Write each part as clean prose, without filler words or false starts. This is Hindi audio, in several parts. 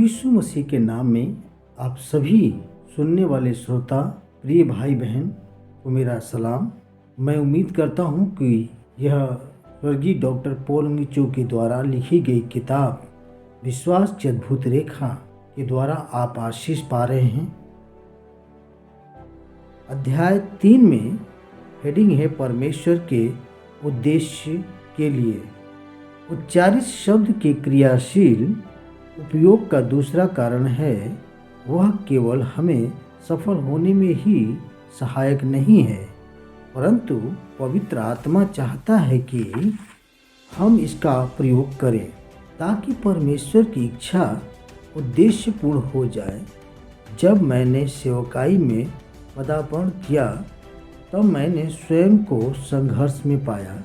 प्रभु यीशु मसीह के नाम में आप सभी सुनने वाले श्रोता, प्रिय भाई बहन को मेरा सलाम। मैं उम्मीद करता हूँ कि यह स्वर्गीय डॉक्टर पॉल मिचो के द्वारा लिखी गई किताब विश्वास की अद्भुत रेखा के द्वारा आप आशीष पा रहे हैं। अध्याय 3 में हेडिंग है परमेश्वर के उद्देश्य के लिए। उच्चारित शब्द के क्रियाशील उपयोग का दूसरा कारण है वह केवल हमें सफल होने में ही सहायक नहीं है, परंतु पवित्र आत्मा चाहता है कि हम इसका प्रयोग करें ताकि परमेश्वर की इच्छा उद्देश्य पूर्ण हो जाए। जब मैंने सेवकाई में पदार्पण किया तब मैंने स्वयं को संघर्ष में पाया।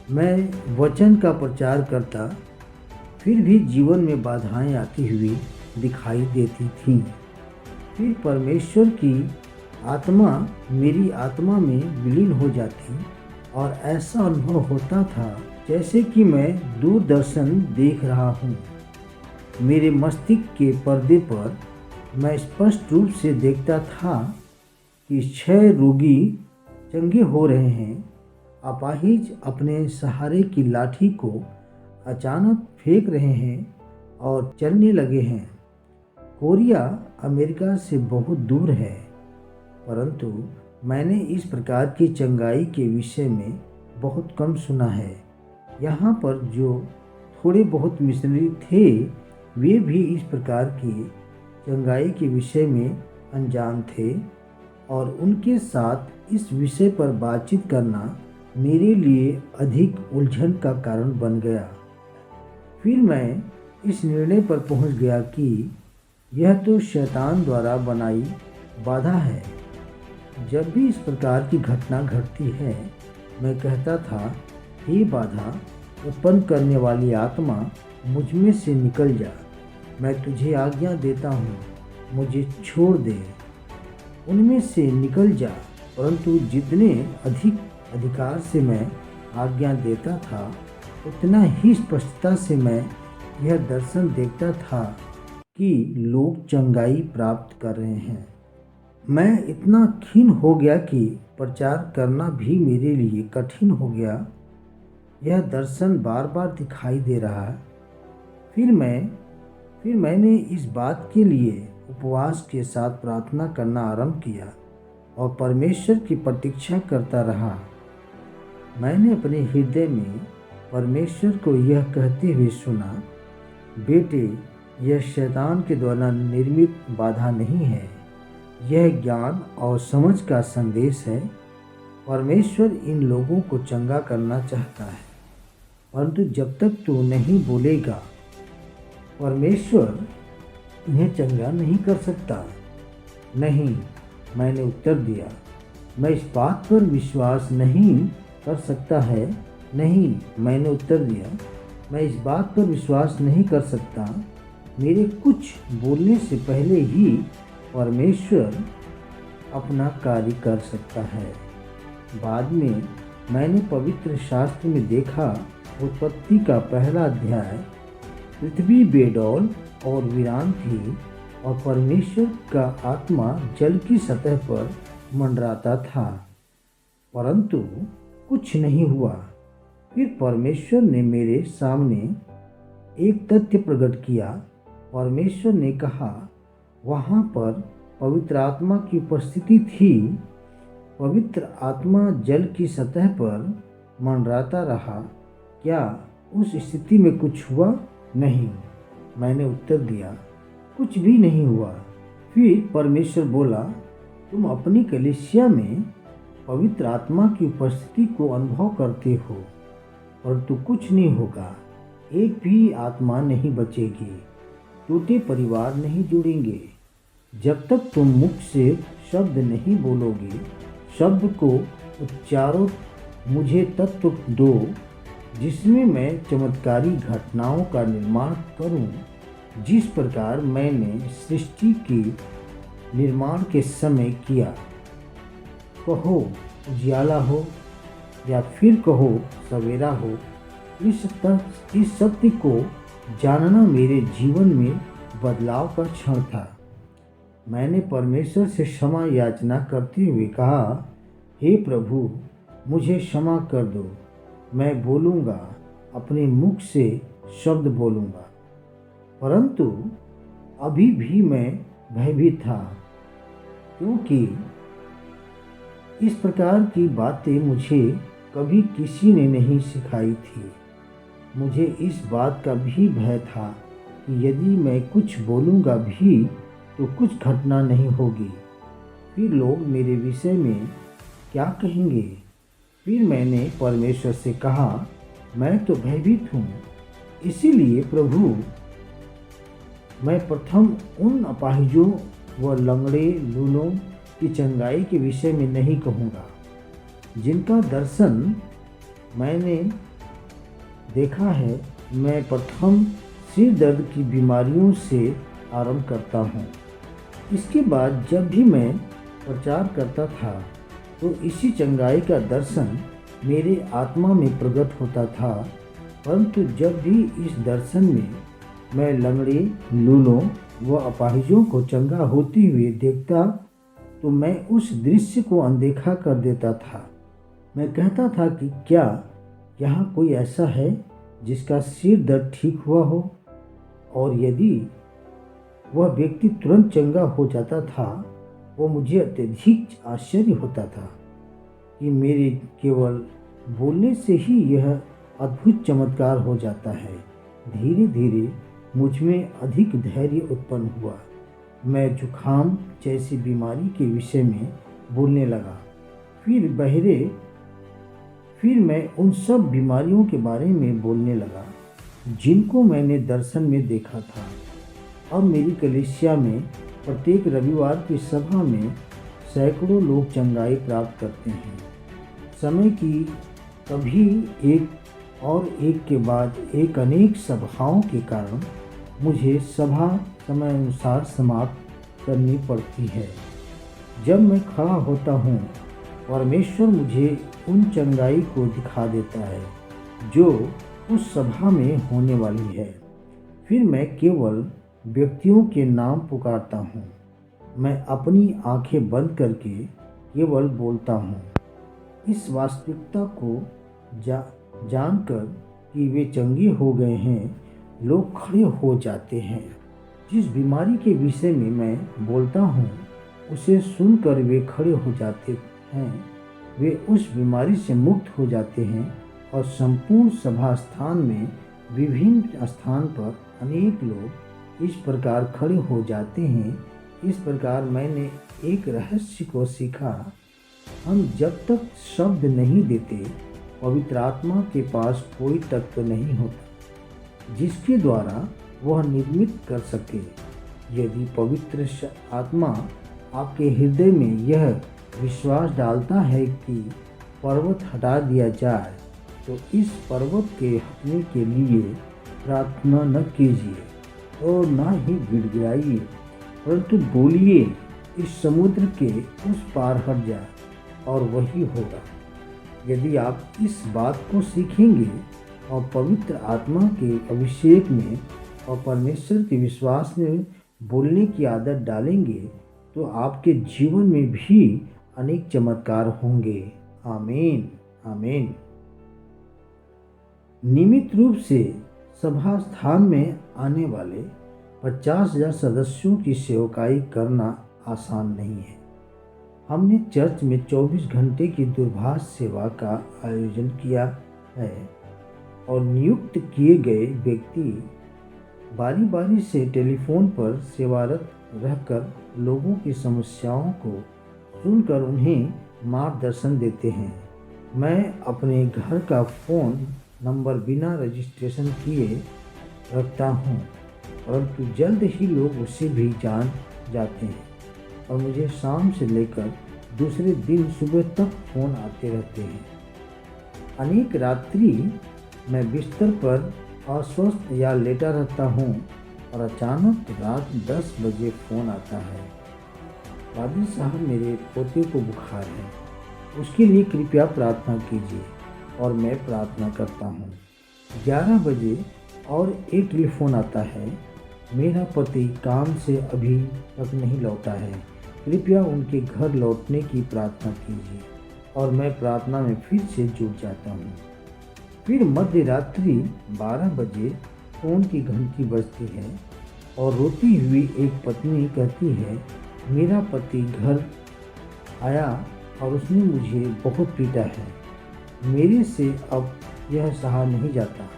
मैं वचन का प्रचार करता, फिर भी जीवन में बाधाएं आती हुई दिखाई देती थीं। फिर परमेश्वर की आत्मा मेरी आत्मा में विलीन हो जाती और ऐसा अनुभव होता था जैसे कि मैं दूरदर्शन देख रहा हूँ। मेरे मस्तिष्क के पर्दे पर मैं स्पष्ट रूप से देखता था कि 6 रोगी चंगे हो रहे हैं। अपाहिज अपने सहारे की लाठी को अचानक फेंक रहे हैं और चलने लगे हैं। कोरिया अमेरिका से बहुत दूर है, परंतु मैंने इस प्रकार की चंगाई के विषय में बहुत कम सुना है। यहाँ पर जो थोड़े बहुत मिशनरी थे वे भी इस प्रकार की चंगाई के विषय में अनजान थे और उनके साथ इस विषय पर बातचीत करना मेरे लिए अधिक उलझन का कारण बन गया। फिर मैं इस निर्णय पर पहुंच गया कि यह तो शैतान द्वारा बनाई बाधा है। जब भी इस प्रकार की घटना घटती है मैं कहता था, हे बाधा उत्पन्न करने वाली आत्मा, मुझ में से निकल जा। मैं तुझे आज्ञा देता हूँ, मुझे छोड़ दे, उनमें से निकल जा। परंतु जितने अधिक अधिकार से मैं आज्ञा देता था उतना ही स्पष्टता से मैं यह दर्शन देखता था कि लोग चंगाई प्राप्त कर रहे हैं। मैं इतना खीन हो गया कि प्रचार करना भी मेरे लिए कठिन हो गया। यह दर्शन बार बार दिखाई दे रहा है। फिर मैंने इस बात के लिए उपवास के साथ प्रार्थना करना आरंभ किया और परमेश्वर की प्रतीक्षा करता रहा। मैंने अपने हृदय में परमेश्वर को यह कहते हुए सुना, बेटे, यह शैतान के द्वारा निर्मित बाधा नहीं है, यह ज्ञान और समझ का संदेश है। परमेश्वर इन लोगों को चंगा करना चाहता है, परंतु जब तक तू नहीं बोलेगा परमेश्वर इन्हें चंगा नहीं कर सकता। नहीं, मैंने उत्तर दिया, मैं इस बात पर विश्वास नहीं कर सकता है। नहीं, मैंने उत्तर दिया, मैं इस बात पर विश्वास नहीं कर सकता। मेरे कुछ बोलने से पहले ही परमेश्वर अपना कार्य कर सकता है। बाद में मैंने पवित्र शास्त्र में देखा, उत्पत्ति का पहला अध्याय, पृथ्वी बेडौल और वीरान थी और परमेश्वर का आत्मा जल की सतह पर मंडराता था, परंतु कुछ नहीं हुआ। फिर परमेश्वर ने मेरे सामने एक तथ्य प्रकट किया। परमेश्वर ने कहा, वहाँ पर पवित्र आत्मा की उपस्थिति थी। पवित्र आत्मा जल की सतह पर मंडराता रहा। क्या उस स्थिति में कुछ हुआ? नहीं, मैंने उत्तर दिया, कुछ भी नहीं हुआ। फिर परमेश्वर बोला, तुम अपनी कलीसिया में पवित्र आत्मा की उपस्थिति को अनुभव करते हो, परंतु कुछ नहीं होगा। एक भी आत्मा नहीं बचेगी, टूटे परिवार नहीं जुड़ेंगे। जब तक तुम मुख से शब्द नहीं बोलोगे, शब्द को उच्चारो, मुझे तत्व दो जिसमें मैं चमत्कारी घटनाओं का निर्माण करूं, जिस प्रकार मैंने सृष्टि के निर्माण के समय किया। कहो उजियाला हो या फिर कहो सवेरा हो, इस सत्य को जानना मेरे जीवन में बदलाव का क्षण था। मैंने परमेश्वर से क्षमा याचना करते हुए कहा, हे प्रभु, मुझे क्षमा कर दो। मैं बोलूँगा, अपने मुख से शब्द बोलूँगा। परंतु अभी भी मैं भयभीत था, क्योंकि इस प्रकार की बातें मुझे कभी किसी ने नहीं सिखाई थी। मुझे इस बात का भी भय था कि यदि मैं कुछ बोलूँगा भी तो कुछ घटना नहीं होगी। फिर लोग मेरे विषय में क्या कहेंगे? फिर मैंने परमेश्वर से कहा, मैं तो भयभीत हूँ, इसीलिए प्रभु, मैं प्रथम उन अपाहिजों व लंगड़े लूलों की चंगाई के विषय में नहीं कहूँगा, जिनका दर्शन मैंने देखा है। मैं प्रथम सिर दर्द की बीमारियों से आरंभ करता हूँ। इसके बाद जब भी मैं प्रचार करता था तो इसी चंगाई का दर्शन मेरे आत्मा में प्रकट होता था। परंतु जब भी इस दर्शन में मैं लंगड़े लूलों व अपाहिजों को चंगा होते हुए देखता तो मैं उस दृश्य को अनदेखा कर देता था। मैं कहता था कि क्या यहाँ कोई ऐसा है जिसका सिर दर्द ठीक हुआ हो? और यदि वह व्यक्ति तुरंत चंगा हो जाता था, वो मुझे अत्यधिक आश्चर्य होता था कि मेरे केवल बोलने से ही यह अद्भुत चमत्कार हो जाता है। धीरे धीरे मुझ में अधिक धैर्य उत्पन्न हुआ। मैं जुखाम जैसी बीमारी के विषय में बोलने लगा। फिर मैं उन सब बीमारियों के बारे में बोलने लगा जिनको मैंने दर्शन में देखा था। अब मेरी कलीसिया में प्रत्येक रविवार की सभा में सैकड़ों लोग चंगाई प्राप्त करते हैं। समय की कभी एक और एक के बाद एक अनेक सभाओं के कारण मुझे सभा समय अनुसार समाप्त करनी पड़ती है। जब मैं खड़ा होता हूँ, परमेश्वर मुझे उन चंगाई को दिखा देता है जो उस सभा में होने वाली है। फिर मैं केवल व्यक्तियों के नाम पुकारता हूँ। मैं अपनी आंखें बंद करके केवल बोलता हूँ। इस वास्तविकता को जानकर कि वे चंगे हो गए हैं, लोग खड़े हो जाते हैं। जिस बीमारी के विषय में मैं बोलता हूँ, उसे सुनकर वे खड़े हो जाते हैं। वे उस बीमारी से मुक्त हो जाते हैं और संपूर्ण सभा स्थान में विभिन्न स्थान पर अनेक लोग इस प्रकार खड़े हो जाते हैं। इस प्रकार मैंने एक रहस्य को सीखा। हम जब तक शब्द नहीं देते, पवित्र आत्मा के पास कोई तत्व नहीं होता जिसके द्वारा वह निर्मित कर सके। यदि पवित्र आत्मा आपके हृदय में यह विश्वास डालता है कि पर्वत हटा दिया जाए, तो इस पर्वत के हटने के लिए प्रार्थना न कीजिए और न ही गिड़गिड़ाइए, परंतु बोलिए, इस समुद्र के उस पार हट जाए, और वही होगा। यदि आप इस बात को सीखेंगे और पवित्र आत्मा के अभिषेक में और परमेश्वर के विश्वास में बोलने की आदत डालेंगे, तो आपके जीवन में भी अनेक चमत्कार होंगे। आमीन, आमीन। नियमित रूप से सभा स्थान में आने वाले 50,000 सदस्यों की सेवकाई करना आसान नहीं है। हमने चर्च में 24 घंटे की दूरभाष सेवा का आयोजन किया है और नियुक्त किए गए व्यक्ति बारी बारी से टेलीफोन पर सेवारत रहकर लोगों की समस्याओं को सुनकर उन्हें मार्गदर्शन देते हैं। मैं अपने घर का फ़ोन नंबर बिना रजिस्ट्रेशन किए रखता हूँ, परंतु जल्द ही लोग उसे भी जान जाते हैं और मुझे शाम से लेकर दूसरे दिन सुबह तक फ़ोन आते रहते हैं। अनेक रात्रि मैं बिस्तर पर अस्वस्थ या लेटा रहता हूँ और अचानक रात 10 बजे फ़ोन आता है, कादिर साहब, मेरे पोते को बुखार है, उसके लिए कृपया प्रार्थना कीजिए। और मैं प्रार्थना करता हूँ। 11 बजे और एक टेलीफोन आता है, मेरा पति काम से अभी तक नहीं लौटा है, कृपया उनके घर लौटने की प्रार्थना कीजिए। और मैं प्रार्थना में फिर से जुट जाता हूँ। फिर मध्य रात्रि 12 बजे फ़ोन की घंटी बजती है और रोती हुई एक पत्नी कहती है, मेरा पति घर आया और उसने मुझे बहुत पीटा है। मेरे से अब यह सहा नहीं जाता।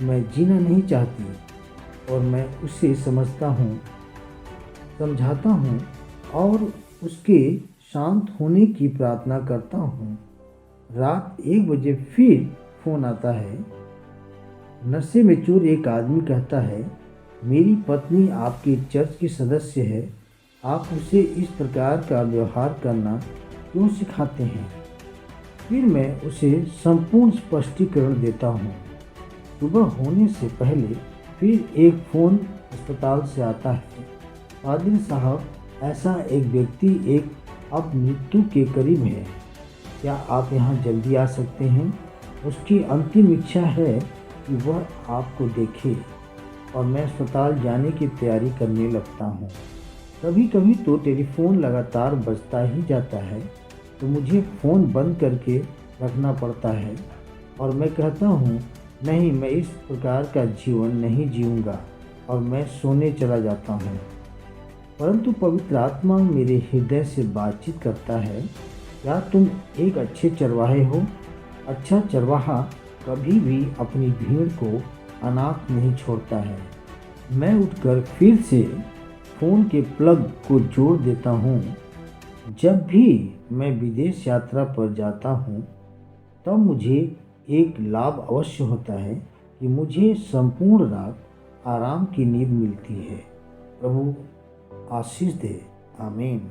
मैं जीना नहीं चाहती। और मैं उसे समझाता हूँ और उसके शांत होने की प्रार्थना करता हूँ। रात 1 बजे फिर फ़ोन आता है। नशे में चूर एक आदमी कहता है, मेरी पत्नी आपके चर्च की सदस्य है, आप उसे इस प्रकार का व्यवहार करना क्यों सिखाते हैं? फिर मैं उसे संपूर्ण स्पष्टीकरण देता हूँ। सुबह होने से पहले फिर एक फ़ोन अस्पताल से आता है, पादरी साहब, ऐसा एक व्यक्ति अब मृत्यु के करीब है, क्या आप यहाँ जल्दी आ सकते हैं? उसकी अंतिम इच्छा है कि वह आपको देखे। और मैं अस्पताल जाने की तैयारी करने लगता हूँ। कभी कभी तो टेलीफोन लगातार बजता ही जाता है, तो मुझे फ़ोन बंद करके रखना पड़ता है और मैं कहता हूँ, नहीं, मैं इस प्रकार का जीवन नहीं जीऊँगा, और मैं सोने चला जाता हूँ। परंतु पवित्र आत्मा मेरे हृदय से बातचीत करता है, क्या तुम एक अच्छे चरवाहे हो? अच्छा चरवाहा कभी भी अपनी भीड़ को अनाथ नहीं छोड़ता है। मैं उठकर फिर से फ़ोन के प्लग को जोड़ देता हूँ। जब भी मैं विदेश यात्रा पर जाता हूँ, तब मुझे एक लाभ अवश्य होता है कि मुझे संपूर्ण रात आराम की नींद मिलती है। प्रभु आशीष दे। आमीन।